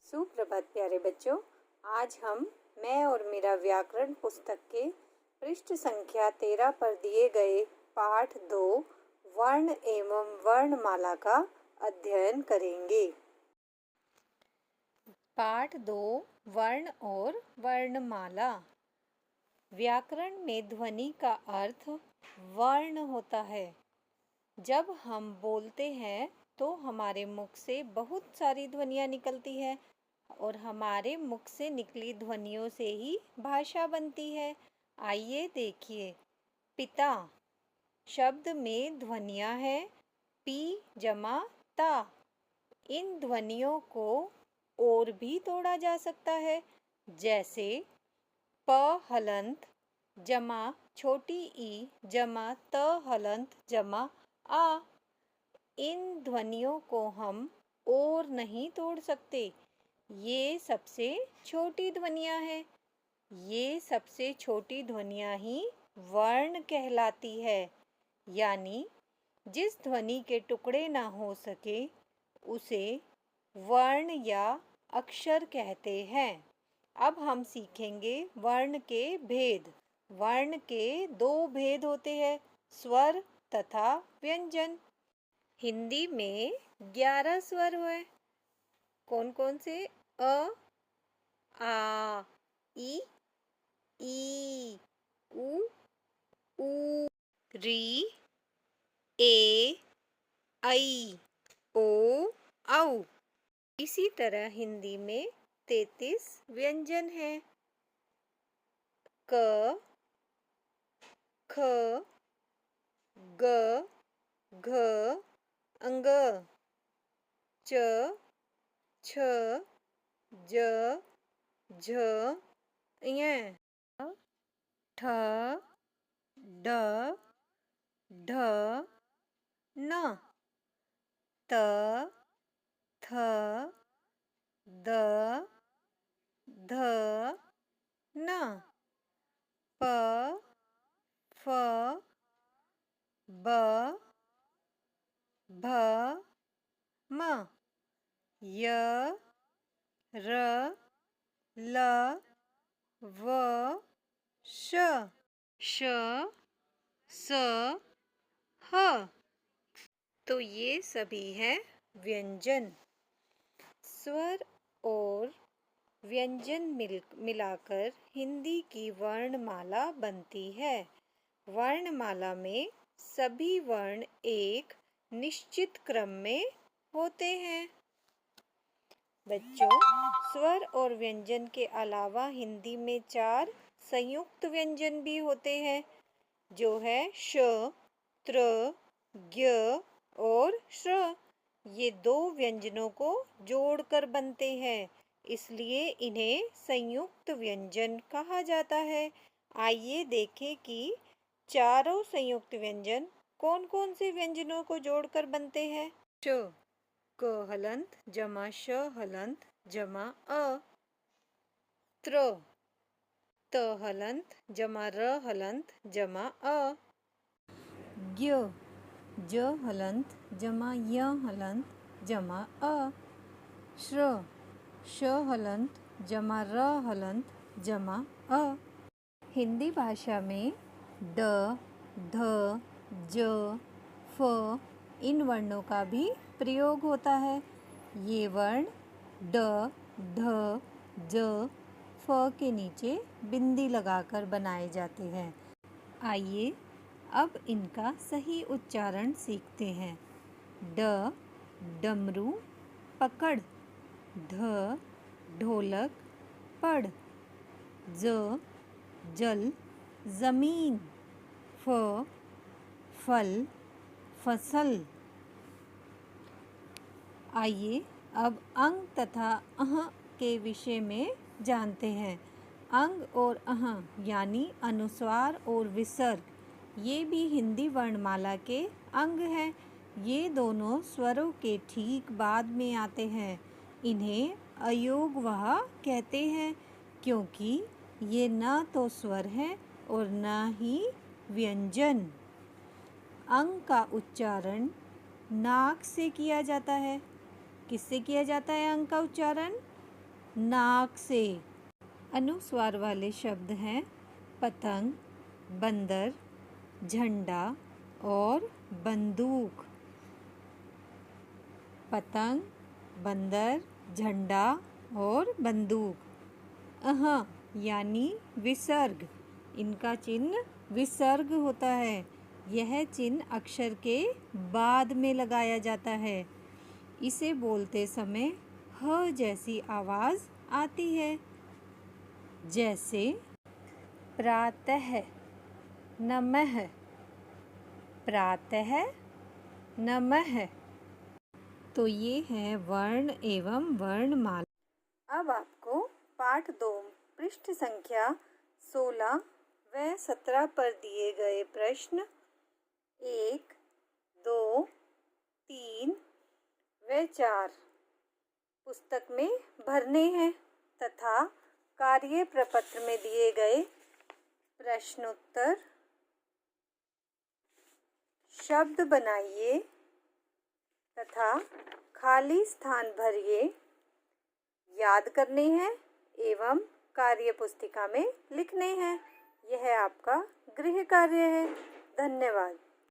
सुप्रभात प्यारे बच्चों। आज मैं और मेरा व्याकरण पुस्तक के पृष्ठ संख्या 13 पर दिए गए पाठ 2 वर्ण एवं वर्णमाला का अध्ययन करेंगे। पाठ 2 वर्ण और वर्णमाला। व्याकरण में ध्वनि का अर्थ वर्ण होता है। जब हम बोलते हैं तो हमारे मुख से बहुत सारी ध्वनियाँ निकलती है और हमारे मुख से निकली ध्वनियों से ही भाषा बनती है। आइए देखिए। पिता शब्द में ध्वनियाँ हैं पी जमा ता। इन ध्वनियों को और भी तोड़ा जा सकता है, जैसे प हलंत जमा छोटी ई जमा त हलंत जमा आ। इन ध्वनियों को हम और नहीं तोड़ सकते। ये सबसे छोटी ध्वनियाँ हैं। ये सबसे छोटी ध्वनियाँ ही वर्ण कहलाती है। यानी जिस ध्वनि के टुकड़े ना हो सके उसे वर्ण या अक्षर कहते हैं। अब हम सीखेंगे वर्ण के भेद। वर्ण के 2 भेद होते हैं, स्वर तथा व्यंजन। हिंदी में 11 स्वर हैं। कौन कौन से? अ, आ, ई, उ, री, ए, ऐ, ओ, औ। इसी तरह हिंदी में 33 व्यंजन हैं। क, ख, ग, घ, अंग, च, छ, ज, झ, ञ, ठ, ड, ढ, न, त, थ, द, ध, न, प, फ, ब, भ, म, य, र, ल, व, श, स, ह। तो ये सभी हैं व्यंजन। स्वर और व्यंजन मिलाकर हिंदी की वर्णमाला बनती है। वर्णमाला में सभी वर्ण एक निश्चित क्रम में होते हैं। बच्चों, स्वर और व्यंजन के अलावा हिंदी में 4 संयुक्त व्यंजन भी होते हैं, जो है श, त्र, ज्ञ और श्र। ये 2 व्यंजनों को जोड़कर बनते हैं, इसलिए इन्हें संयुक्त व्यंजन कहा जाता है। आइए देखें कि चारों संयुक्त व्यंजन कौन कौन से व्यंजनों को जोड़कर बनते हैं। श, क हलंत जमा श हलंत जमा अ। त्र, त हलंत जमा र हलंत जमा अ। ज्ञ, ज हलंत जमा य हलंत जमा अ। श्र, श हलंत जमा र हलंत जमा अ। हिंदी भाषा में ड, ध, ज, फ इन वर्णों का भी प्रयोग होता है। ये वर्ण ड, ढ, ज, फ के नीचे बिंदी लगाकर बनाए जाते हैं। आइए अब इनका सही उच्चारण सीखते हैं। ड, डमरू पकड़। ध, ढोलक पढ़। ज, जल जमीन। फ, फल फसल। आइए अब अंग तथा अह के विषय में जानते हैं। अंग और अह यानी अनुस्वार और विसर्ग, ये भी हिंदी वर्णमाला के अंग हैं। ये दोनों स्वरों के ठीक बाद में आते हैं। इन्हें अयोगवाह कहते हैं, क्योंकि ये न तो स्वर है और न ही व्यंजन। अंग का उच्चारण नाक से किया जाता है। किससे किया जाता है अंग का उच्चारण? नाक से। अनुस्वार वाले शब्द हैं पतंग, बंदर, झंडा और बंदूक। पतंग, बंदर, झंडा और बंदूक। यानी विसर्ग। इनका चिन्ह विसर्ग होता है। यह चिन्ह अक्षर के बाद में लगाया जाता है। इसे बोलते समय ह जैसी आवाज़ आती है। जैसे प्रातः, नमः, प्रातः, नमः। तो ये है वर्ण एवं वर्णमाला। अब आपको पाठ 2 पृष्ठ संख्या 16 व 17 पर दिए गए प्रश्न 1, 2, 3 व 4 पुस्तक में भरने हैं तथा कार्य प्रपत्र में दिए गए प्रश्नोत्तर शब्द बनाइए तथा खाली स्थान भरिए, याद करने हैं एवं कार्य पुस्तिका में लिखने हैं। यह आपका गृह कार्य है। धन्यवाद।